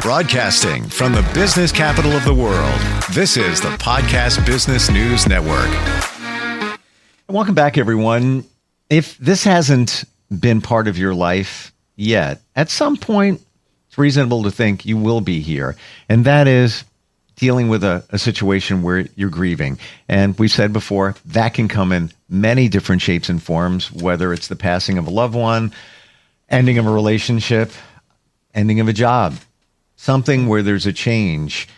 Broadcasting from the business capital of the world, this is the Podcast Business News Network. Welcome back, everyone. If this hasn't been part of your life yet, at some point, it's reasonable to think you will be here. And that is dealing with a situation where you're grieving. And we've said before, that can come in many different shapes and forms, whether it's the passing of a loved one, ending of a relationship, ending of a job, something where there's a change.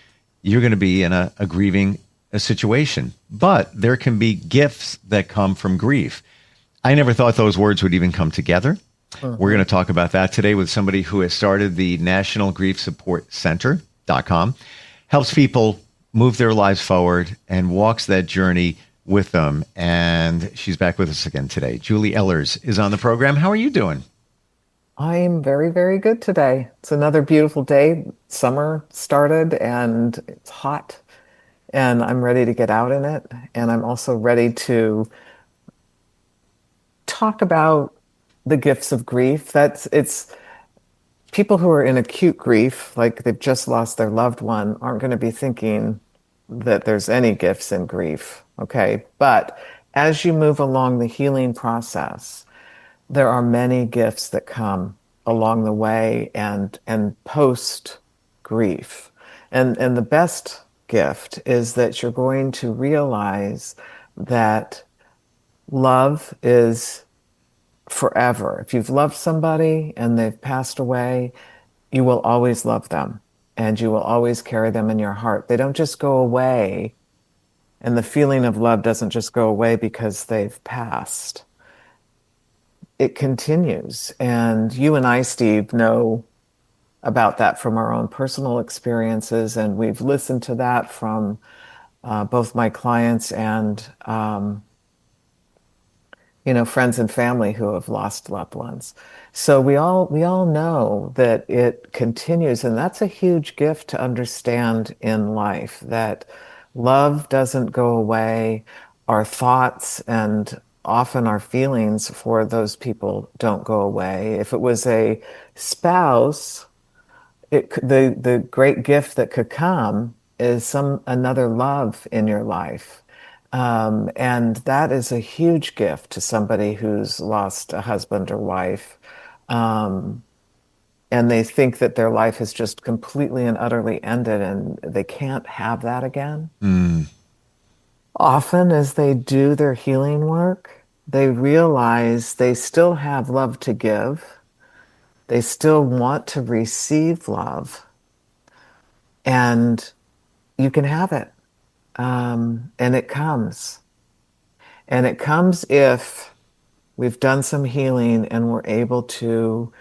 You're going to be in a grieving situation. But there can be gifts that come from grief. I never thought those words would even come together. We're going to talk about that today with somebody who has started the National Grief Support Center.com, helps people move their lives forward and walks that journey with them. And she's back with us again today. Julie Ehlers is on the program. How are you doing? I am very, very good today. It's another beautiful day. Summer started and it's hot and I'm ready to get out in it. And I'm also ready to talk about the gifts of grief. It's people who are in acute grief, like they've just lost their loved one, aren't going to be thinking that there's any gifts in grief. Okay. But as you move along the healing process, there are many gifts that come along the way and post grief. And the best gift is that you're going to realize that love is forever. If you've loved somebody and they've passed away, you will always love them and you will always carry them in your heart. They don't just go away, and the feeling of love doesn't just go away because they've passed. It continues. And you and I, Steve, know about that from our own personal experiences. And we've listened to that from both my clients and, friends and family who have lost loved ones. So we all know that it continues. And that's a huge gift to understand in life, that love doesn't go away. Our thoughts and often our feelings for those people don't go away. If it was a spouse, the great gift that could come is another love in your life. And that is a huge gift to somebody who's lost a husband or wife. And they think that their life has just completely and utterly ended and they can't have that again. Often as they do their healing work, they realize they still have love to give. They still want to receive love. And you can have it. And it comes. And it comes if we've done some healing and we're able to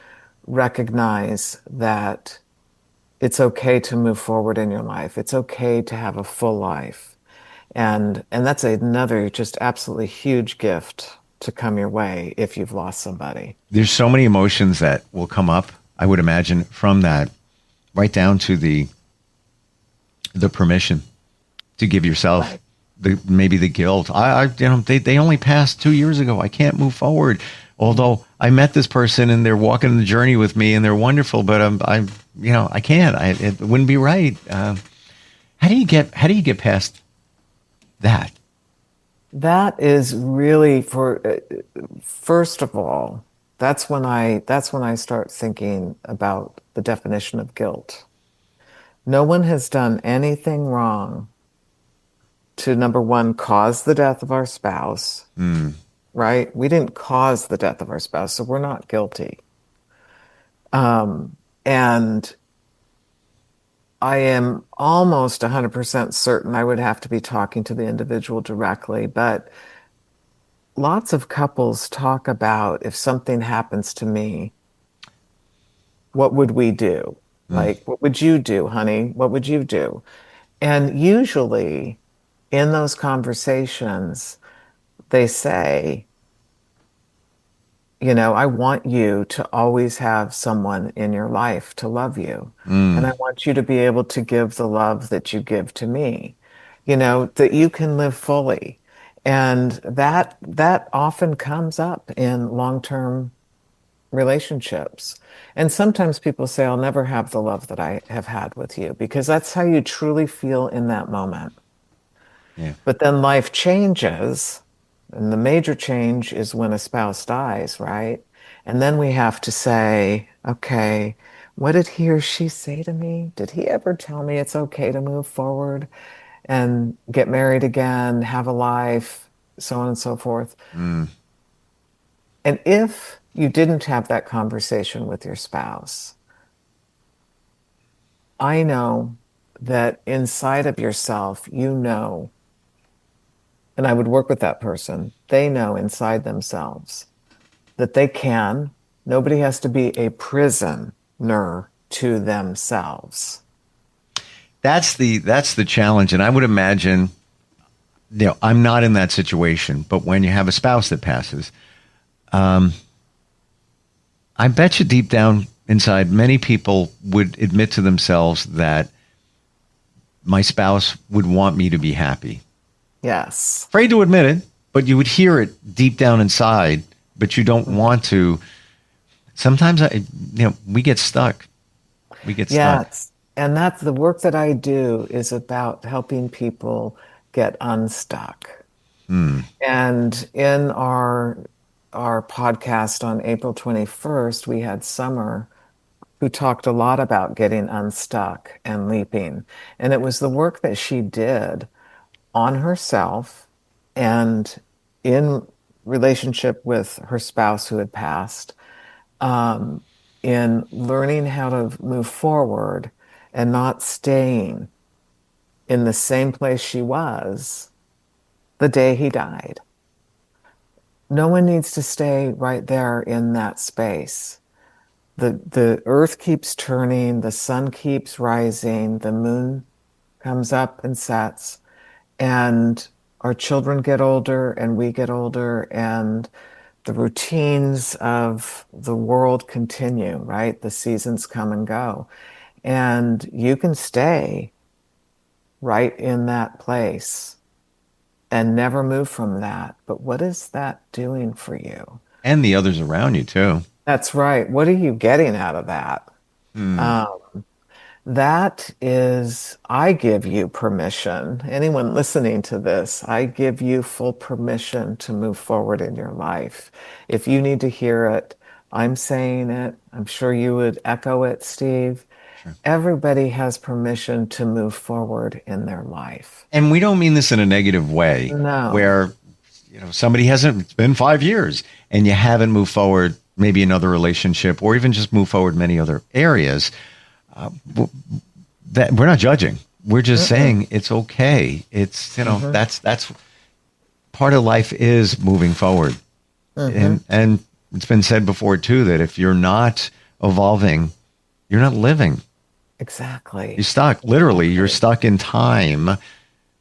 recognize that it's okay to move forward in your life. It's okay to have a full life. And that's another just absolutely huge gift to come your way if you've lost somebody. There's so many emotions that will come up, I would imagine, from that, right down to the permission to give yourself maybe the guilt. They only passed 2 years ago. I can't move forward. Although I met this person and they're walking the journey with me and they're wonderful, but I can't. It wouldn't be right. How do you get past that? That is really first of all, that's when I start thinking about the definition of guilt. No one has done anything wrong to, number one, cause the death of our spouse, right? We didn't cause the death of our spouse, so we're not guilty. And I am almost 100% certain I would have to be talking to the individual directly, but lots of couples talk about, if something happens to me, what would we do? Like, what would you do, honey? What would you do? And usually in those conversations, they say, I want you to always have someone in your life to love you. And I want you to be able to give the love that you give to me, that you can live fully. And that often comes up in long-term relationships. And sometimes people say, I'll never have the love that I have had with you, because that's how you truly feel in that moment. Yeah. But then life changes, and the major change is when a spouse dies, right? And then we have to say, okay, what did he or she say to me? Did he ever tell me it's okay to move forward and get married again, have a life, so on and so forth? Mm. And if you didn't have that conversation with your spouse, I know that inside of yourself, you know, and I would work with that person, they know inside themselves that they can. Nobody has to be a prisoner to themselves. That's the challenge. And I would imagine, I'm not in that situation, but when you have a spouse that passes, I bet you deep down inside, many people would admit to themselves that my spouse would want me to be happy. Yes. Afraid to admit it, but you would hear it deep down inside, but you don't want to. Sometimes we get stuck. We get stuck. Yes. And that's the work that I do is about helping people get unstuck. And in our podcast on April 21st, we had Summer who talked a lot about getting unstuck and leaping. And it was the work that she did on herself and in relationship with her spouse who had passed, in learning how to move forward and not staying in the same place she was the day he died. No one needs to stay right there in that space. The earth keeps turning, the sun keeps rising, the moon comes up and sets, and our children get older and we get older, and the routines of the world continue, right? The seasons come and go. And you can stay right in that place and never move from that. But what is that doing for you? And the others around you, too. That's right. What are you getting out of that? That is, I give you permission. Anyone listening to this, I give you full permission to move forward in your life. If you need to hear it, I'm saying it. I'm sure you would echo it, Steve. Sure. Everybody has permission to move forward in their life. And we don't mean this in a negative way, No. where somebody hasn't, it's been 5 years and you haven't moved forward, maybe another relationship, or even just move forward many other areas. That we're not judging. We're just saying it's okay. It's that's part of life is moving forward, and it's been said before too that if you're not evolving, you're not living. Exactly. You're stuck. Literally, you're stuck in time.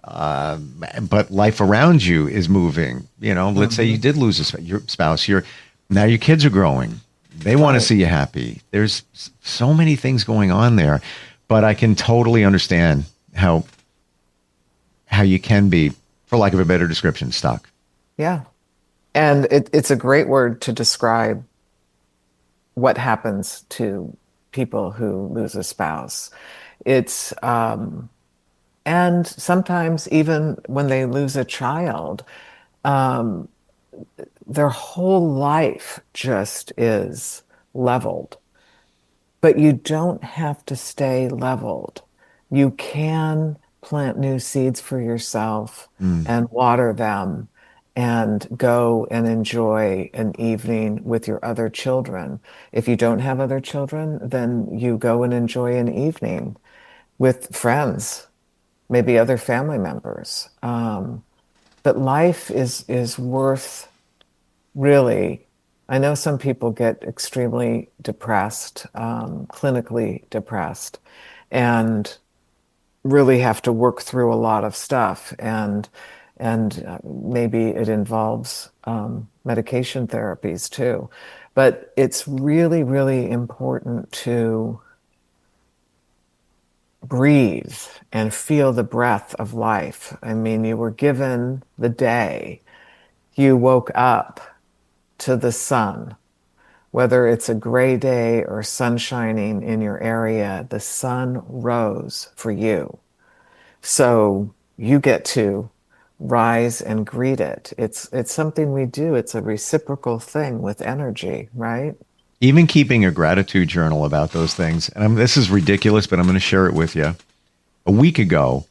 But life around you is moving. Let's say you did lose your spouse. Now your kids are growing. They want to see you happy. There's so many things going on there, but I can totally understand how you can be, for lack of a better description, stuck. Yeah. And it's a great word to describe what happens to people who lose a spouse. It's, and sometimes even when they lose a child, their whole life just is leveled. But you don't have to stay leveled. You can plant new seeds for yourself and water them and go and enjoy an evening with your other children. If you don't have other children, then you go and enjoy an evening with friends, maybe other family members. But life is worth, really. I know some people get extremely depressed, clinically depressed, and really have to work through a lot of stuff, and maybe it involves medication therapies too. But it's really, really important to breathe and feel the breath of life. I mean, you were given the day. You woke up to the sun. whether it's a gray day or sun shining in your area, the sun rose for you. So you get to rise and greet it. It's something we do. It's a reciprocal thing with energy, right? Even keeping a gratitude journal about those things. And this is ridiculous, but I'm going to share it with you. A week ago,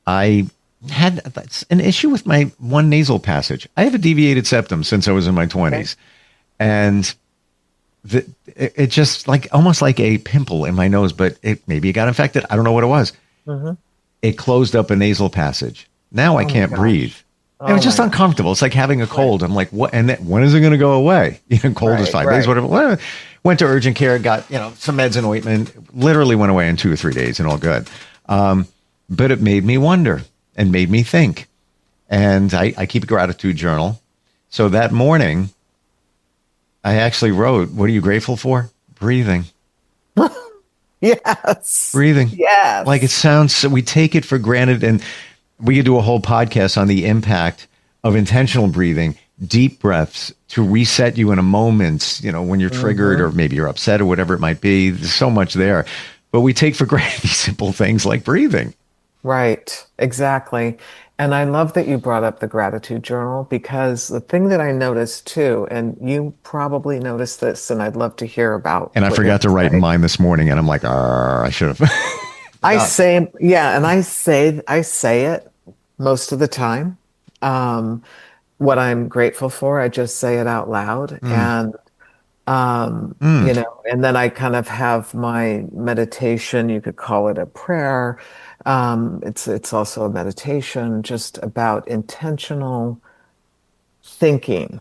I had an issue with my one nasal passage. I have a deviated septum since I was in my 20s. Okay. And it just almost like a pimple in my nose, but maybe it got infected. I don't know what it was. Mm-hmm. It closed up a nasal passage. Now I can't breathe. It was just uncomfortable. It's like having a cold. I'm like, what? And when is it going to go away? Cold is 5 days, whatever. Went to urgent care, got some meds and ointment. Literally went away in 2 or 3 days, and all good. But it made me wonder and made me think. And I keep a gratitude journal. So that morning, I actually wrote, "What are you grateful for?" Breathing. Yes. Breathing. Yes. Like it sounds, we take it for granted, and we could do a whole podcast on the impact of intentional breathing, deep breaths to reset you in a moment, when you're triggered or maybe you're upset or whatever it might be. There's so much there. But we take for granted these simple things like breathing. Right. Exactly. And I love that you brought up the gratitude journal, because the thing that I noticed too, and you probably noticed this, and I'd love to hear about. And I forgot to write mine this morning, and I'm like, I should have. I say it most of the time. What I'm grateful for, I just say it out loud. And, and then I kind of have my meditation. You could call it a prayer. It's also a meditation, just about intentional thinking.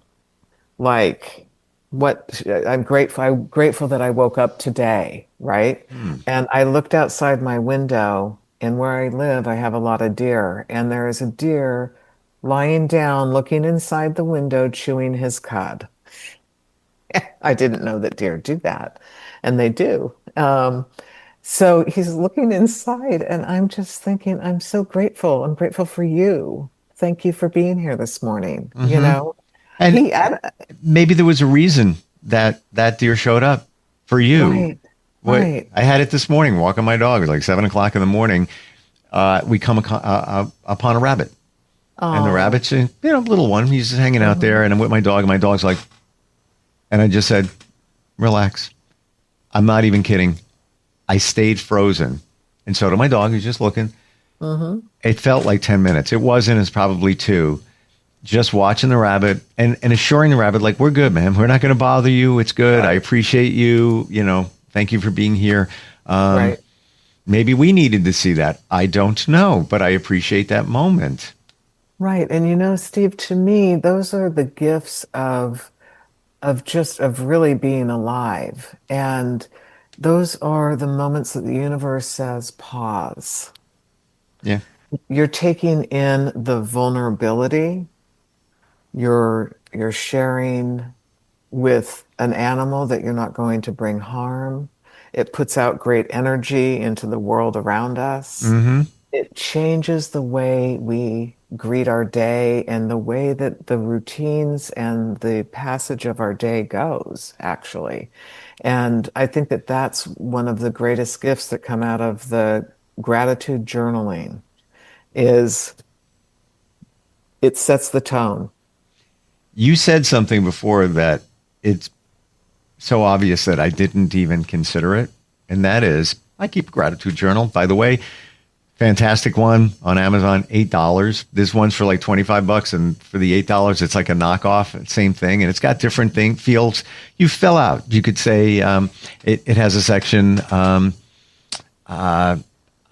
Like, what I'm grateful that I woke up today, right? And I looked outside my window, and where I live, I have a lot of deer, and there is a deer lying down, looking inside the window, chewing his cud. I didn't know that deer do that, and they do. So he's looking inside, and I'm just thinking, I'm so grateful. I'm grateful for you. Thank you for being here this morning. And maybe there was a reason that deer showed up for you. Right. I had it this morning, walking my dog. It was like 7:00 in the morning. We come upon a rabbit. And the rabbit's a little one. He's just hanging out there, and I'm with my dog, and my dog's like, and I just said, relax. I'm not even kidding. I stayed frozen. And so did my dog, who's just looking. It felt like 10 minutes. It wasn't. It's probably 2. Just watching the rabbit and assuring the rabbit, like, we're good, man. We're not going to bother you. It's good. I appreciate you. Thank you for being here. Right. Maybe we needed to see that. I don't know, but I appreciate that moment. Right. And Steve, to me, those are the gifts of really being alive. And those are the moments that the universe says, pause. Yeah. You're taking in the vulnerability. You're sharing with an animal that you're not going to bring harm. It puts out great energy into the world around us. It changes the way we greet our day and the way that the routines and the passage of our day goes, actually. And I think that that's one of the greatest gifts that come out of the gratitude journaling, is it sets the tone. You said something before that it's so obvious that I didn't even consider it. And that is, I keep a gratitude journal. By the way, fantastic one on Amazon, $8. This one's for like $25, and for the $8, it's like a knockoff, same thing. And it's got different fields you fill out. You could say it has a section, I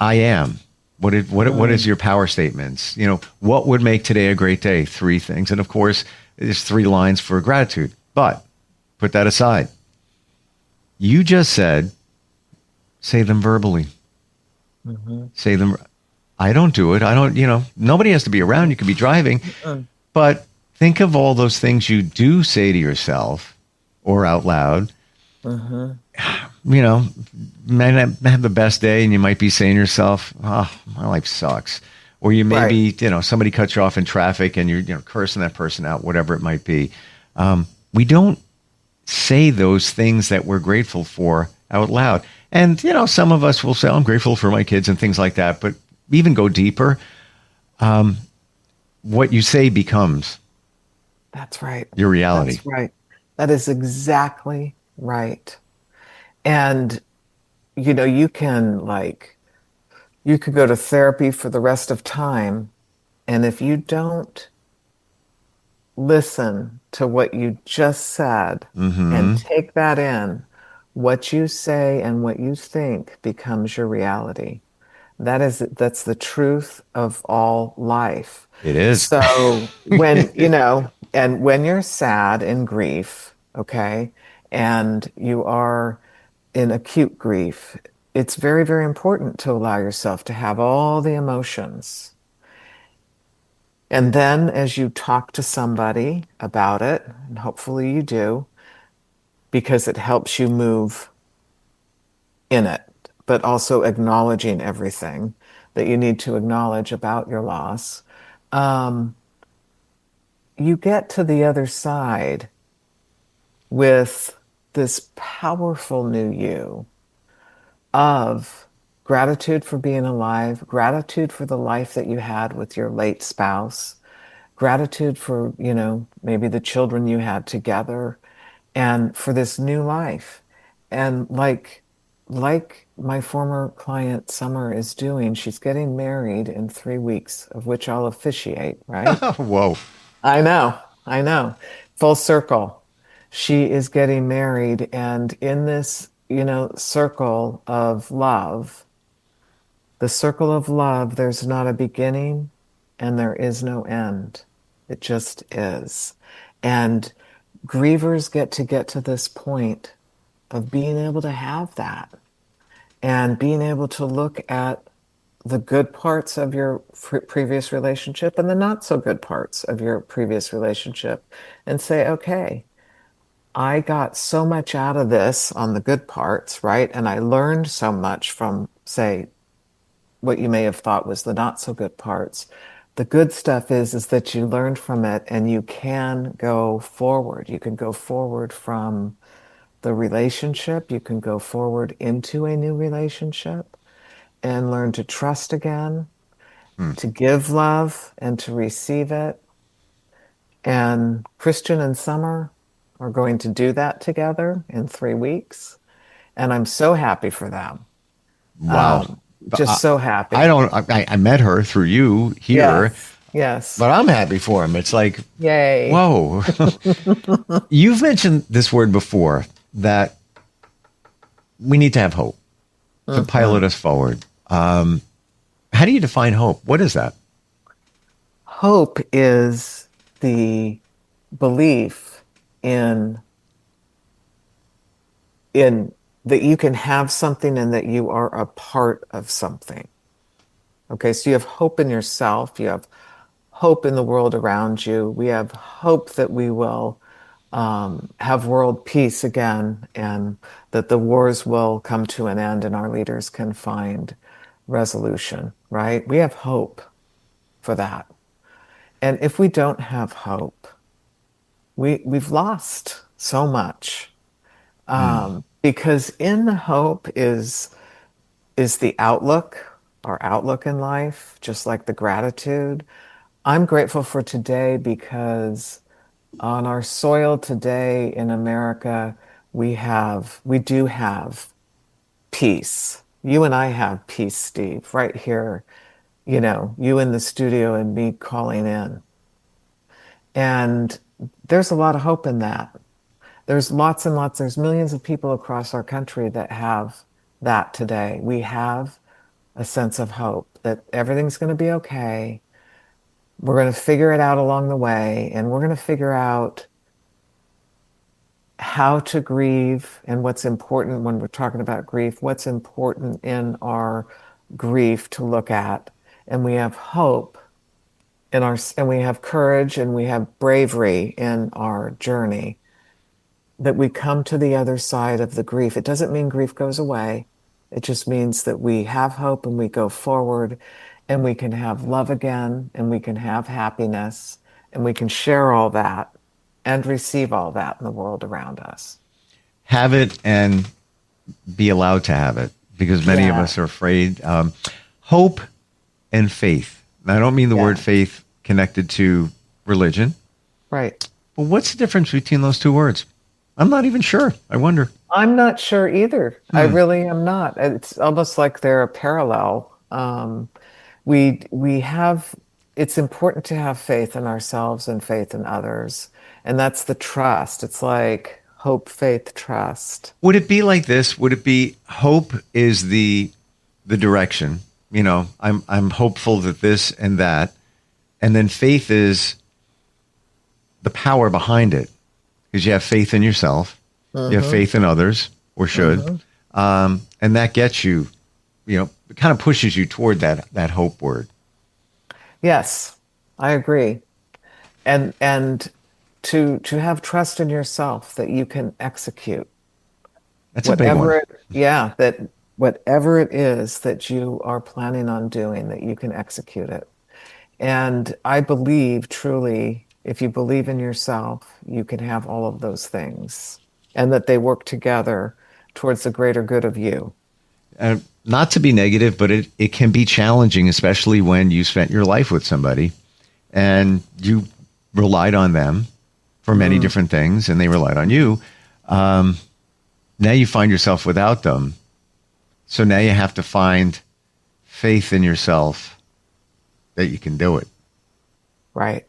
am. What is your power statements? What would make today a great day? 3 things. And of course, there's 3 lines for gratitude. But put that aside. You just said, say them verbally. Say them. I don't do it. I don't, nobody has to be around. You could be driving. But think of all those things you do say to yourself or out loud. Might not have the best day, and you might be saying to yourself, oh, my life sucks. Or you may be, somebody cuts you off in traffic and you're cursing that person out, whatever it might be. We don't say those things that we're grateful for out loud. And, some of us will say, I'm grateful for my kids and things like that. But even go deeper, what you say becomes That's right. your reality. That's right. That is exactly right. And, you can you could go to therapy for the rest of time. And if you don't listen to what you just said and Mm-hmm. take that in, what you say and what you think becomes your reality. That's the truth of all life. It is. So and when you're sad in grief, okay, and you are in acute grief, it's very, very important to allow yourself to have all the emotions. And then as you talk to somebody about it, and hopefully you do, because it helps you move in it, but also acknowledging everything that you need to acknowledge about your loss, um, you get to the other side with this powerful new you of gratitude for being alive, gratitude for the life that you had with your late spouse, gratitude for, maybe the children you had together, and for this new life. And like my former client Summer is doing, she's getting married in 3 weeks, of which I'll officiate, right? Whoa. I know. Full circle. She is getting married, and in this, circle of love, the circle of love, there's not a beginning and there is no end. It just is. And grievers get to this point of being able to have that and being able to look at the good parts of your previous relationship and the not so good parts of your previous relationship and say, okay, I got so much out of this on the good parts, right? And I learned so much from, say, what you may have thought was the not so good parts. The good stuff is that you learned from it and you can go forward. You can go forward from the relationship. You can go forward into a new relationship and learn to trust again, Hmm. to give love and to receive it. And Christian and Summer are going to do that together in 3 weeks. And I'm so happy for them. Wow. Um, just so I happy. don't, I met her through you here, Yes. Yes. but I'm happy for him. It's like, Yay. whoa. You've mentioned this word before, that we need to have hope to pilot Mhm. us forward. How do you define hope? What is that? Hope is the belief in in that you can have something and that you are a part of something. Okay, so you have hope in yourself, you have hope in the world around you. We have hope that we will have world peace again and that the wars will come to an end and our leaders can find resolution, right? We have hope for that. And if we don't have hope, we've lost so much. Hmm. Because in the hope is the outlook, our outlook in life, just like the gratitude. I'm grateful for today because on our soil today in America, we do have peace. You and I have peace, Steve, right here, you in the studio and me calling in. And there's a lot of hope in that. There's lots and lots, there's millions of people across our country that have that today. We have a sense of hope that everything's going to be okay. We're going to figure it out along the way, and we're going to figure out how to grieve and what's important when we're talking about grief, what's important in our grief to look at. And we have hope and we have courage and we have bravery in our journey that we come to the other side of the grief. It doesn't mean grief goes away. It just means that we have hope and we go forward and we can have love again and we can have happiness and we can share all that and receive all that in the world around us. Have it and be allowed to have it, because many of Yeah. us are afraid. Hope and faith. Now, I don't mean the Yeah. word faith connected to religion, Right. but what's the difference between those two words? I'm not even sure. I wonder. I'm not sure either. I really am not. It's almost like they're a parallel. We have. It's important to have faith in ourselves and faith in others, and that's the trust. It's like hope, faith, trust. Would it be like this? Would it be hope is the direction? You know, I'm hopeful that this and that, and then faith is the power behind it, because you have faith in yourself, you have faith in others, or should, and that gets you, it kind of pushes you toward that hope word. Yes, I agree. And to have trust in yourself that you can execute That's a big one. that whatever it is that you are planning on doing, that you can execute it. And I believe truly, if you believe in yourself, you can have all of those things, and that they work together towards the greater good of you. Not to be negative, but it can be challenging, especially when you spent your life with somebody and you relied on them for many different things, and they relied on you. Now you find yourself without them. So now you have to find faith in yourself that you can do it. Right.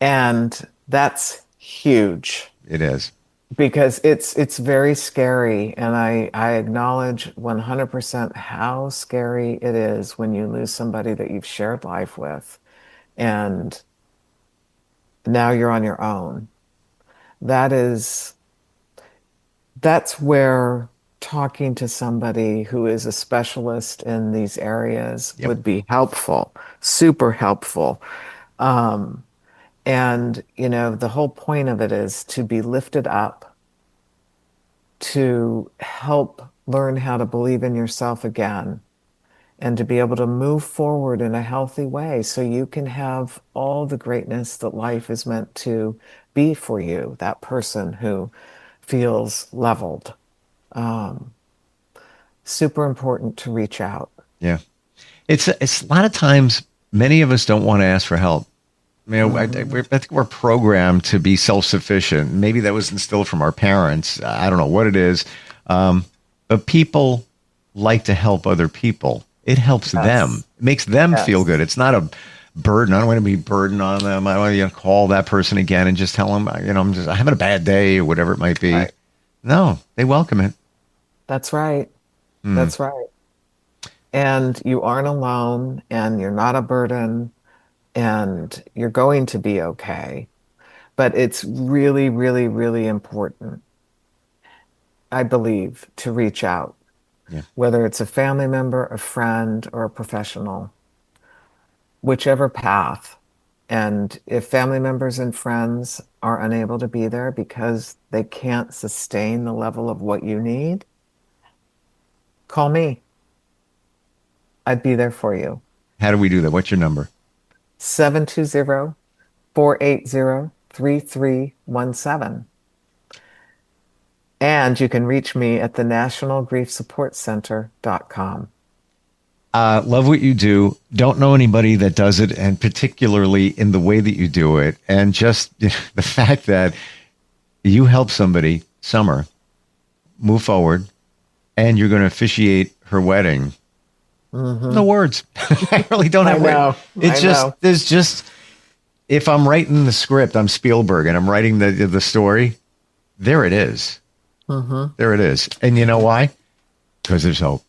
And that's huge. It is. Because it's very scary, and I acknowledge 100% how scary it is when you lose somebody that you've shared life with, and now you're on your own. That's where talking to somebody who is a specialist in these areas would be helpful, super helpful. And, the whole point of it is to be lifted up, to help learn how to believe in yourself again, and to be able to move forward in a healthy way so you can have all the greatness that life is meant to be for you, that person who feels leveled. Super important to reach out. Yeah. It's a lot of times, many of us don't want to ask for help. I think we're programmed to be self-sufficient. Maybe that was instilled from our parents. I don't know what it is. But people like to help other people. It helps them. It makes them feel good. It's not a burden. I don't want to be burdened on them. I don't want to call that person again and just tell them, I'm having a bad day or whatever it might be. Right. No, they welcome it. That's right. That's right. And you aren't alone, and you're not a burden, and you're going to be okay. But it's really, really, really important, I believe, to reach out, whether it's a family member, a friend, or a professional, whichever path. And if family members and friends are unable to be there because they can't sustain the level of what you need, call me. I'd be there for you. How do we do that? What's your number? 720-480-3317. And you can reach me at the nationalgriefsupportcenter.com. Love what you do. Don't know anybody that does it, and particularly in the way that you do it. And just the fact that you help somebody, Summer, move forward, and you're going to officiate her wedding. No words. I really don't have words. There's just, if I'm writing the script, I'm Spielberg, and I'm writing the story, there it is. There it is. And you know why? Because there's hope.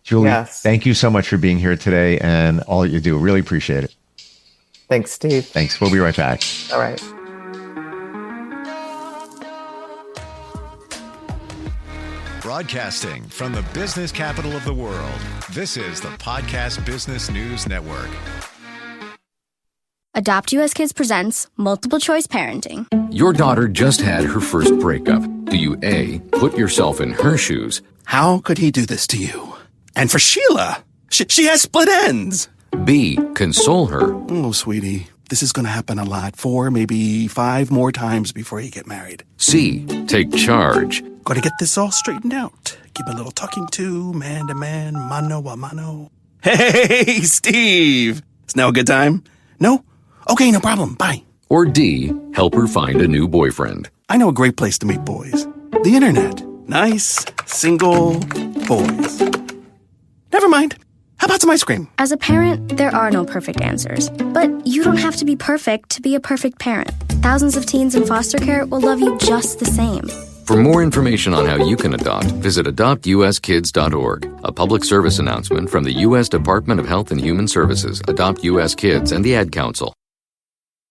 Julie, thank you so much for being here today and all that you do. Really appreciate it. Thanks, Steve. Thanks. We'll be right back. All right. Broadcasting from the business capital of the world, this is the Podcast Business News Network. Adopt US Kids presents Multiple Choice Parenting. Your daughter just had her first breakup. Do you A, put yourself in her shoes? How could he do this to you? And for Sheila, she has split ends. B, console her? Oh, sweetie, This is going to happen a lot. 4, maybe 5 more times before you get married. C. Take charge. Got to get this all straightened out. Give a little talking to, man to man, mano a mano. Hey, Steve! Is now a good time? No? Okay, no problem. Bye. Or D. Help her find a new boyfriend. I know a great place to meet boys. The internet. Nice, single boys. Never mind. How about some ice cream? As a parent, there are no perfect answers. But you don't have to be perfect to be a perfect parent. Thousands of teens in foster care will love you just the same. For more information on how you can adopt, visit adoptuskids.org. A public service announcement from the U.S. Department of Health and Human Services, Adopt U.S. Kids, and the Ad Council.